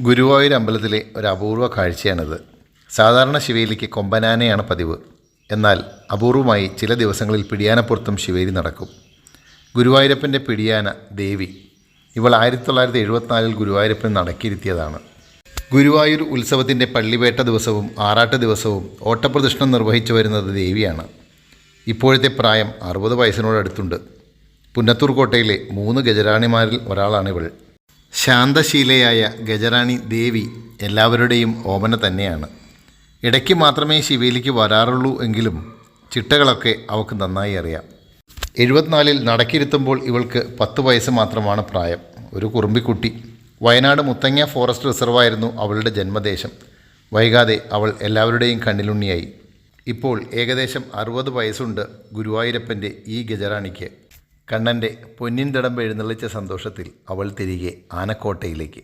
ഗുരുവായൂർ അമ്പലത്തിലെ ഒരു അപൂർവ കാഴ്ചയാണിത്. സാധാരണ ശിവേലിക്ക് കൊമ്പനാനയാണ് പതിവ്. എന്നാൽ അപൂർവമായി ചില ദിവസങ്ങളിൽ പിടിയാനപ്പുറത്തും ശിവേലി നടക്കും. ഗുരുവായൂരപ്പൻ്റെ പിടിയാന ദേവി. ഇവൾ 1974 ഗുരുവായൂരപ്പൻ നടക്കിയിരുത്തിയതാണ്. ഗുരുവായൂർ ഉത്സവത്തിൻ്റെ പള്ളിവേട്ട ദിവസവും ആറാട്ട് ദിവസവും ഓട്ടപ്രദക്ഷിണം നിർവഹിച്ചു വരുന്നത് ദേവിയാണ്. ഇപ്പോഴത്തെ പ്രായം 60 വയസ്സിനോടടുത്തുണ്ട്. പുന്നത്തൂർ കോട്ടയിലെ 3 ഗജരാണിമാരിൽ ഒരാളാണിവൾ. ശാന്തശീലയായ ഗജറാണി ദേവി എല്ലാവരുടെയും ഓമന തന്നെയാണ്. ഇടയ്ക്ക് മാത്രമേ ശിവേലിക്ക് വരാറുള്ളൂ എങ്കിലും ചിട്ടകളൊക്കെ അവൾക്ക് നന്നായി അറിയാം. 74 നടക്കിരുത്തുമ്പോൾ ഇവൾക്ക് 10 വയസ്സ് മാത്രമാണ് പ്രായം. ഒരു കുറുമ്പിക്കുട്ടി. വയനാട് മുത്തങ്ങ ഫോറസ്റ്റ് റിസർവായിരുന്നു അവളുടെ ജന്മദേശം. വൈകാതെ അവൾ എല്ലാവരുടെയും കണ്ണിലുണ്ണിയായി. ഇപ്പോൾ ഏകദേശം 60 വയസ്സുണ്ട് ഗുരുവായൂരപ്പൻ്റെ ഈ ഗജറാണിക്ക്. കണ്ണൻ്റെ പൊന്നിൻ തടമ്പ് എഴുന്നള്ളിച്ച സന്തോഷത്തിൽ അവൾ തിരികെ ആനക്കോട്ടയിലേക്ക്.